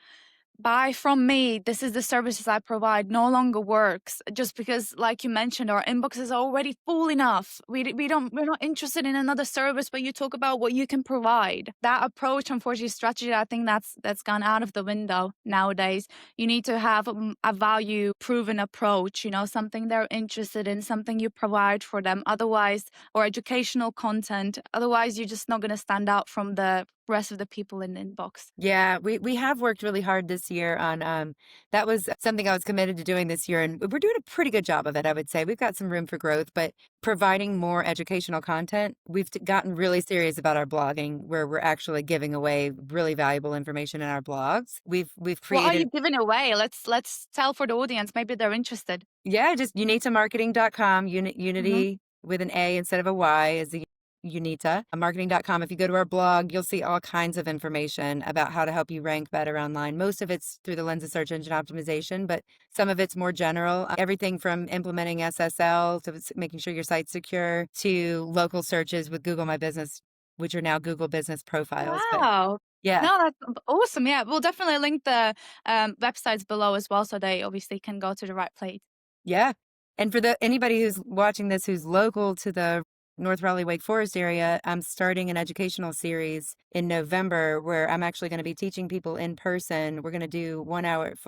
buy from me, this is the services I provide, no longer works, just because, like you mentioned, our inbox is already full enough. We're not interested in another service, but you talk about what you can provide. That approach, unfortunately, strategy, I think that's gone out of the window nowadays. You need to have a value proven approach, something they're interested in, something you provide for them. Otherwise, or educational content. Otherwise, you're just not going to stand out from the rest of the people in the inbox. Yeah, we have worked really hard this year on that was something I was committed to doing this year and we're doing a pretty good job of it, I would say. We've got some room for growth, but providing more educational content. We've gotten really serious about our blogging where we're actually giving away really valuable information in our blogs. We've What are you created giving away? Let's tell for the audience. Maybe they're interested. yeah, just unitamarketing.com, Mhm. unity with an A instead of a Y is the Unita marketing.com. If you go to our blog, you'll see all kinds of information about how to help you rank better online. Most of it's through the lens of search engine optimization, but some of it's more general. Everything from implementing SSL to making sure your site's secure to local searches with Google My Business, which are now Google Business profiles. But Wow. yeah, No, that's awesome. Yeah, we'll definitely link the websites below as well, so they obviously can go to the right place. yeah. And for the anybody who's watching this who's local to the North Raleigh Wake Forest area, I'm starting an educational series in November where I'm actually going to be teaching people in person. We're going to do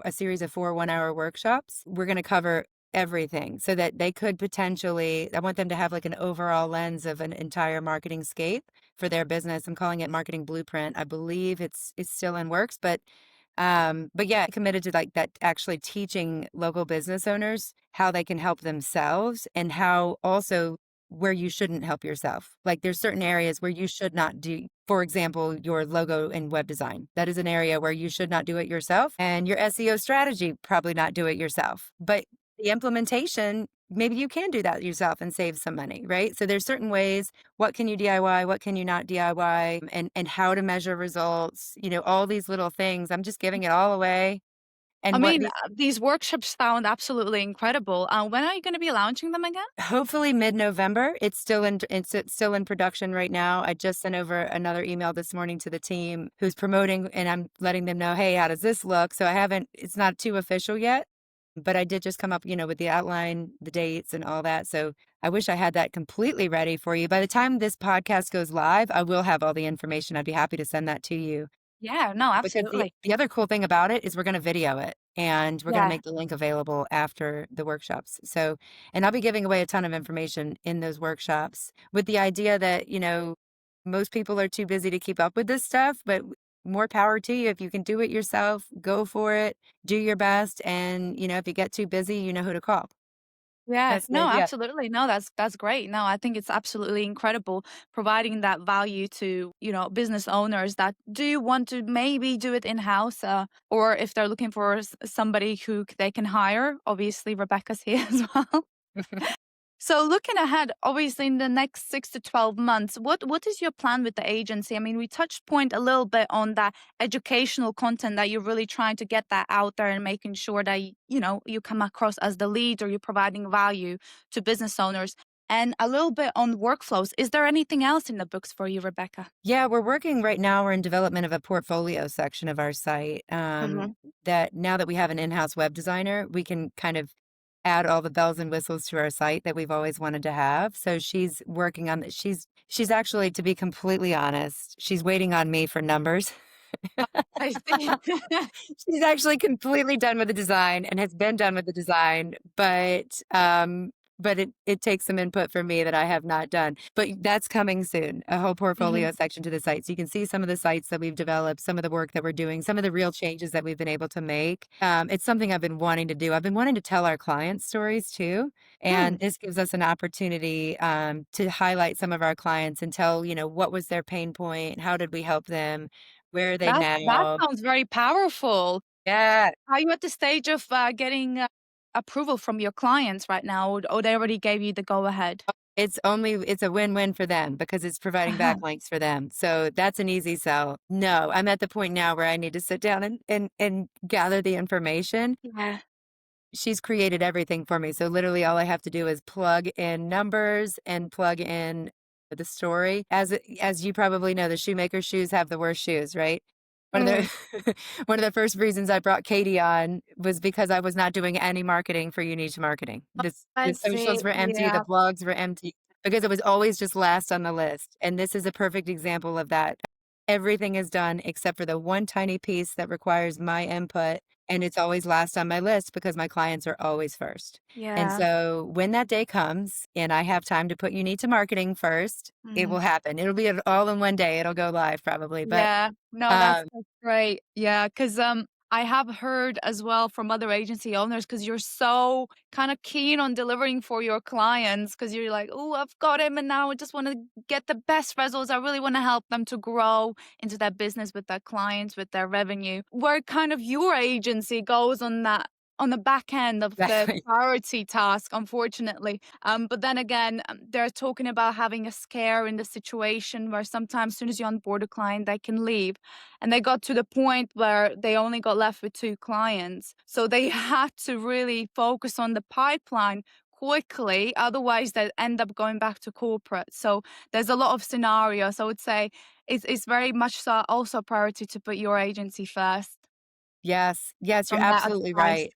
a series of 4 1-hour workshops. We're going to cover everything so that they could potentially, I want them to have like an overall lens of an entire marketing scape for their business. I'm calling it Marketing Blueprint. I believe it's still in works, but yeah, committed to like that, actually teaching local business owners how they can help themselves and how also where you shouldn't help yourself. Like there's certain areas where you should not do, for example, your logo and web design. That is an area where you should not do it yourself, and your SEO strategy, probably not do it yourself. But the implementation, maybe you can do that yourself and save some money, right? So there's certain ways. What can you DIY? What can you not DIY? And how to measure results, all these little things. I'm just giving it all away. I And what mean, the these workshops sound absolutely incredible. When are you going to be launching them again? hopefully mid-November. It's still in production right now. I just sent over another email this morning to the team who's promoting, and I'm letting them know, hey, how does this look? So it's not too official yet, but I did just come up, with the outline, the dates and all that. So I wish I had that completely ready for you. By the time this podcast goes live, I will have all the information. I'd be happy to send that to you. Yeah, no, Because the absolutely. the other cool thing about it is we're gonna video it, and we're gonna Yeah. make the link available after the workshops. So, and I'll be giving away a ton of information in those workshops with the idea that, most people are too busy to keep up with this stuff, but more power to you. If you can do it yourself, go for it, do your best, and, if you get too busy, you know who to call. Yeah, That's the no, idea. absolutely. No, that's great. No, I think it's absolutely incredible providing that value to, business owners that do want to maybe do it in-house, or if they're looking for somebody who they can hire. Obviously, Rebecca's here as well. So looking ahead, obviously in the next 6 to 12 months, what is your plan with the agency? I mean, we touched point a little bit on that educational content that you're really trying to get that out there and making sure that you come across as the lead or you're providing value to business owners. And a little bit on workflows. Is there anything else in the books for you, Rebecca? Yeah, we're working right now. We're in development of a portfolio section of our site. Mhm. That now that we have an in-house web designer, we can kind of add all the bells and whistles to our site that we've always wanted to have. So she's working on she's actually, to be completely honest, she's waiting on me for numbers. I see. She's actually completely done with the design and has been done with the design, but it takes some input from me that I have not done. But that's coming soon, a whole Mhm. portfolio section to the site. So you can see some of the sites that we've developed, some of the work that we're doing, some of the real changes that we've been able to make. It's something I've been wanting to do. I've been wanting to tell our clients stories too. Hmm. And this gives us an opportunity to highlight some of our clients and tell, what was their pain point? How did we help them? Where are they That now? sounds very powerful. Yeah, Are you at the stage of getting approval from your clients right now, or they already gave you the go ahead? it's a win-win for them because it's providing backlinks for them. So that's an easy sell. No, I'm at the point now where I need to sit down and gather the information. Yeah. She's created everything for me. So literally all I have to do is plug in numbers and plug in the story. As you probably know, the shoemaker shoes have the worst shoes, right? One of Mm. the one of the first reasons I brought Katie on was because I was not doing any marketing for Unita Marketing. The I see. socials were empty, the Yeah. blogs were empty because it was always just last on the list. And this is a perfect example of that. Everything is done except for the one tiny piece that requires my input, and it's always last on my list because my clients are always first. And Yeah. so when that day comes and I have time to put Unita Marketing first, it Mhm. will happen. It'll be all in one day. It'll go live probably, but Yeah. No, um that's great. Yeah, because I have heard as well from other agency owners because 'cause you're so kinda keen on delivering for your clients because 'cause you're like, "Oh, I've got him, and now I just wanna get the best results. I really wanna help them to grow into their business with their clients, with their revenue." Where kind of your agency goes on the back end of the exactly. priority task, unfortunately. But then again, they're talking about having a scare in the situation where sometimes as soon as you onboard a client, they can leave. And they got to the point where they only got left with 2 clients. So they had to really focus on the pipeline quickly, otherwise they end up going back to corporate. So there's a lot of scenarios. I would say it's very much so also a priority to put your agency first Yes. Yes, you're from that absolutely advice. right.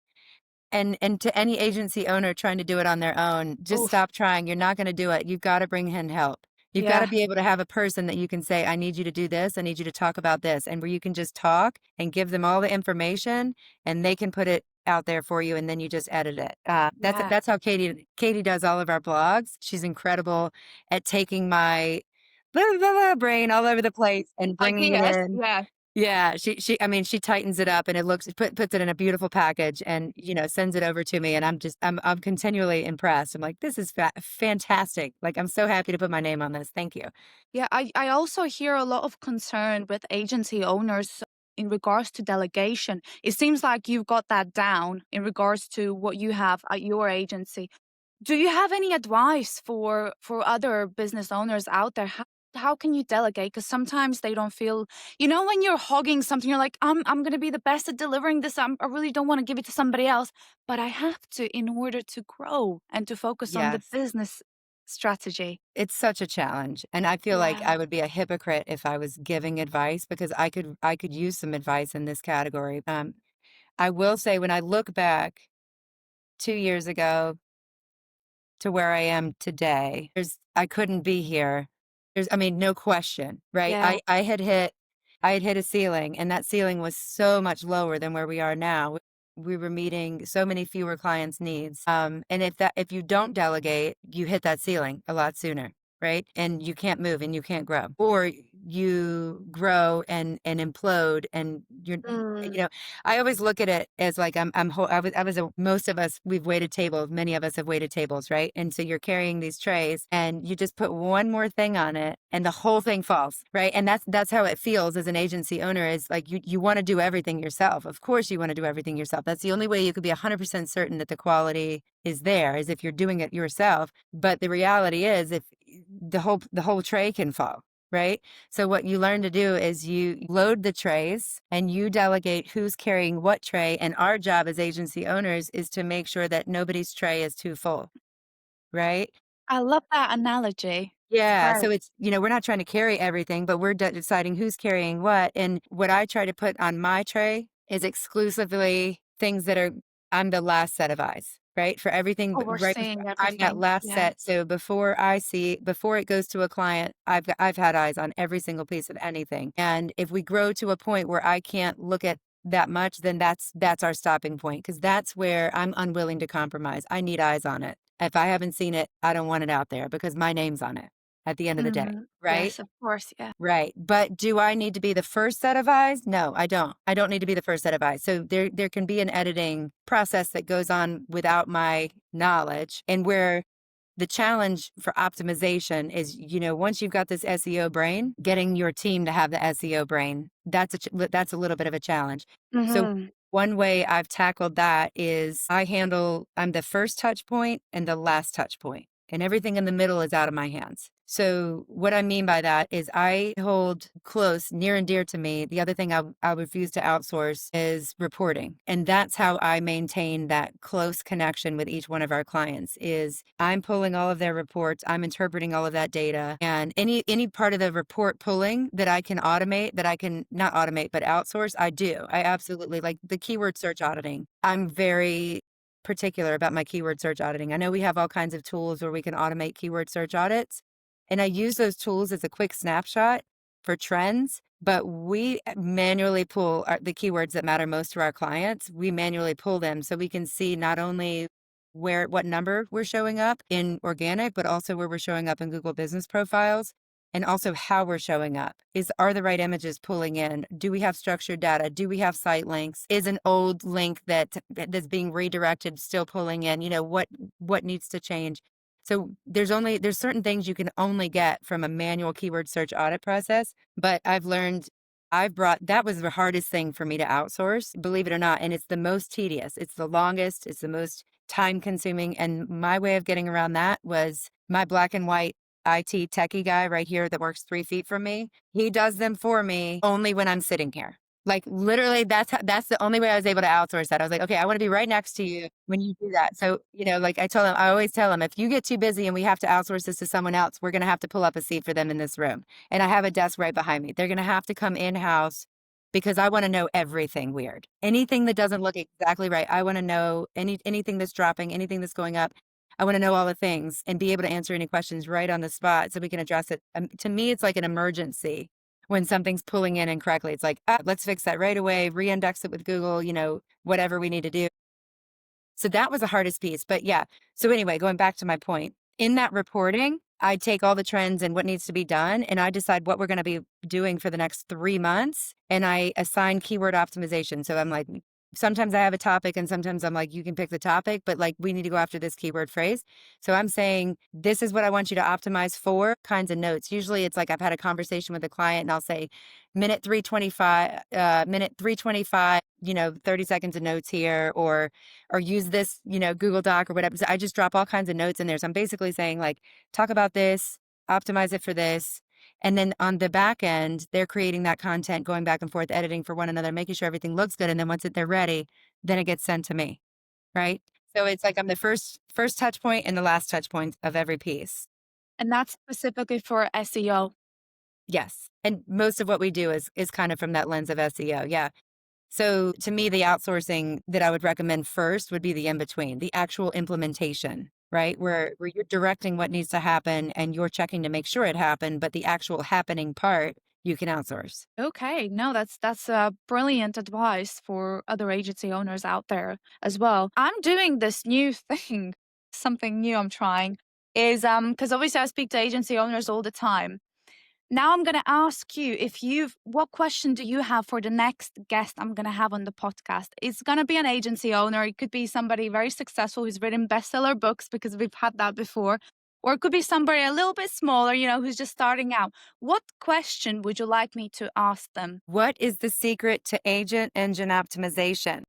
And to any agency owner trying to do it on their own, just Oof. stop trying. You're not going to do it. You've got to bring in help. You've got to Yeah. be able to have a person that you can say, I need you to do this. I need you to talk about this. And where you can just talk and give them all the information and they can put it out there for you. And then you just edit it. Yeah. That's how Katie does all of our blogs. She's incredible at taking my blah, blah, blah, brain all over the place and bringing it Ideas. in. Yeah. Yeah, I mean, she tightens it up and it puts it in a beautiful package and, sends it over to me. And I'm continually impressed. I'm like, this is fantastic. Like, I'm so happy to put my name on this. Thank you. Yeah, I also hear a lot of concern with agency owners in regards to delegation. It seems like you've got that down in regards to what you have at your agency. Do you have any advice for other business owners out there? How can you delegate? Because sometimes they don't feel, when you're hogging something, you're like, I'm going to be the best at delivering this. I really don't want to give it to somebody else, but I have to in order to grow and to focus on the Yes. business strategy. It's such a challenge. And I feel like Yeah. I would be a hypocrite if I was giving advice because I could use some advice in this category. I will say when I look back 2 years ago to where I am today. I couldn't be here. I mean, no question, right? Yeah. I had hit a ceiling and that ceiling was so much lower than where we are now. We were meeting so many fewer clients' needs. And if you don't delegate, you hit that ceiling a lot sooner, right? And you can't move and you can't grow. Or you grow and implode and Mm. I always look at it as like most of us, we've waited tables. Many of us have waited tables, right? And so you're carrying these trays and you just put one more thing on it and the whole thing falls, right? And that's how it feels as an agency owner is like you want to do everything yourself. Of course you want to do everything yourself. That's the only way you could be 100% certain that the quality is there is if you're doing it yourself. But the reality is if the whole tray can fall, right? So what you learn to do is you load the trays and you delegate who's carrying what tray. And our job as agency owners is to make sure that nobody's tray is too full, right? I love that analogy. It's Yeah, great. so it's, we're not trying to carry everything, but we're deciding who's carrying what. And what I try to put on my tray is exclusively things that are, I'm the last set of eyes, right? For everything, right before Overseeing I'm that everything. last Yeah. set. So before it goes to a client, I've had eyes on every single piece of anything. And if we grow to a point where I can't look at that much, then that's our stopping point because that's where I'm unwilling to compromise. I need eyes on it. If I haven't seen it, I don't want it out there because my name's on it at the end of the day, Mhm. right? Yes, of course, yeah. Right. But do I need to be the first set of eyes? No, I don't. I don't need to be the first set of eyes. So there can be an editing process that goes on without my knowledge and where the challenge for optimization is, once you've got this SEO brain, getting your team to have the SEO brain, that's a little bit of a challenge. So Mhm. one way I've tackled that is I'm the first touch point and the last touch point, and everything in the middle is out of my hands. So what I mean by that is I hold close, near and dear to me. The other thing I refuse to outsource is reporting. And that's how I maintain that close connection with each one of our clients is I'm pulling all of their reports. I'm interpreting all of that data and any part of the report pulling that I can automate, that I can not automate, but outsource, I do. I absolutely like the keyword search auditing. I'm very particular about my keyword search auditing. I know we have all kinds of tools where we can automate keyword search audits. And I use those tools as a quick snapshot for trends, but we manually pull the keywords that matter most to our clients. We manually pull them so we can see not only what number we're showing up in organic, but also where we're showing up in Google business profiles and also how we're showing up. Are the right images pulling in? Do we have structured data? Do we have site links? Is an old link that's being redirected still pulling in? What needs to change? So there's certain things you can only get from a manual keyword search audit process, but that was the hardest thing for me to outsource, believe it or not, and it's the most tedious. It's the longest, it's the most time consuming, and my way of getting around that was my black and white IT techie guy right here that works 3 feet from me. He does them for me only when I'm sitting here. Like literally, that's the only way I was able to outsource that. I was like, okay, I want to be right next to you when you do that. So, like I always tell them, if you get too busy and we have to outsource this to someone else, we're going to have to pull up a seat for them in this room. And I have a desk right behind me. They're going to have to come in house because I want to know everything weird. Anything that doesn't look exactly right. I want to know anything that's dropping, anything that's going up. I want to know all the things and be able to answer any questions right on the spot so we can address it. To me, it's like an emergency when something's pulling in incorrectly. It's like, let's fix that right away, re-index it with Google, whatever we need to do. So that was the hardest piece. But yeah. So anyway, going back to my point, in that reporting, I take all the trends and what needs to be done, and I decide what we're going to be doing for the next 3 months. And I assign keyword optimization. So I'm like, sometimes I have a topic, and sometimes I'm like, you can pick the topic, but like, we need to go after this keyword phrase. So I'm saying, this is what I want you to optimize for kinds of notes. Usually it's like I've had a conversation with a client, and I'll say, minute 325, 30 seconds of notes here, or use this, Google Doc or whatever. So I just drop all kinds of notes in there. So I'm basically saying, like, talk about this, optimize it for this. And then on the back end, they're creating that content, going back and forth, editing for one another, making sure everything looks good. And then once they're ready, then it gets sent to me. Right. So it's like I'm the first touch point and the last touch point of every piece. And that's specifically for SEO. Yes. And most of what we do is kind of from that lens of SEO. Yeah. So to me, the outsourcing that I would recommend first would be the in-between, the actual implementation, right? Where you're directing what needs to happen and you're checking to make sure it happened, but the actual happening part you can outsource. Okay, no, that's brilliant advice for other agency owners out there as well. I'm doing this new thing, something new I'm trying is because obviously I speak to agency owners all the time. Now I'm going to ask you what question do you have for the next guest I'm going to have on the podcast? It's going to be an agency owner. It could be somebody very successful who's written bestseller books because we've had that before. Or it could be somebody a little bit smaller, who's just starting out. What question would you like me to ask them? What is the secret to agent engine optimization?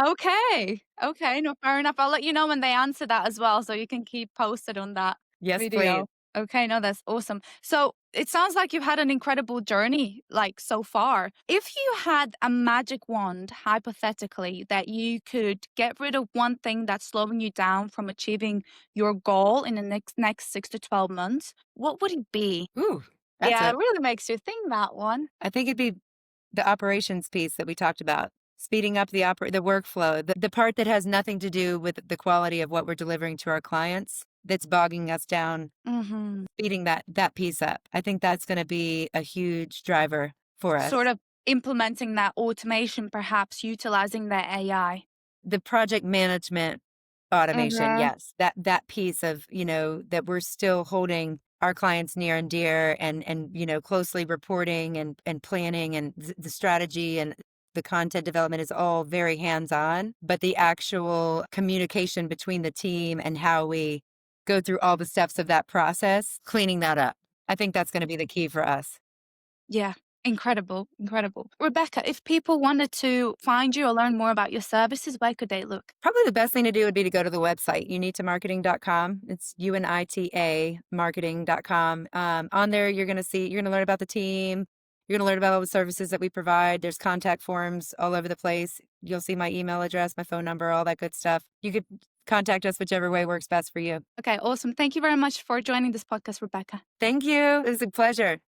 Okay. Okay. No, fair enough. I'll let you know when they answer that as well. So you can keep posted on that Yes, please. video. Okay. No, that's awesome. So it sounds like you've had an incredible journey, like so far. If you had a magic wand, hypothetically, that you could get rid of one thing that's slowing you down from achieving your goal in the next 6 to 12 months, what would it be? Ooh, that's Yeah, a, it really makes you think that one. I think it'd be the operations piece that we talked about, speeding up the workflow, the part that has nothing to do with the quality of what we're delivering to our clients that's bogging us down, Hmm. speeding that piece up. I think that's going to be a huge driver for us. Sort of implementing that automation, perhaps utilizing that AI. The project management automation, Mhm. yes. That piece of, that we're still holding our clients near and dear, and closely reporting and planning, and the strategy and the content development is all very hands-on, but the actual communication between the team and how we go through all the steps of that process, cleaning that up. I think that's going to be the key for us. Yeah, incredible, incredible. Rebecca, if people wanted to find you or learn more about your services, where could they look? Probably the best thing to do would be to go to the website, unitamarketing.com. It's UNITA marketing.com. On there, you're going to learn about the team. You're going to learn about all the services that we provide. There's contact forms all over the place. You'll see my email address, my phone number, all that good stuff. You could contact us whichever way works best for you. Okay, awesome. Thank you very much for joining this podcast, Rebecca. Thank you. It was a pleasure.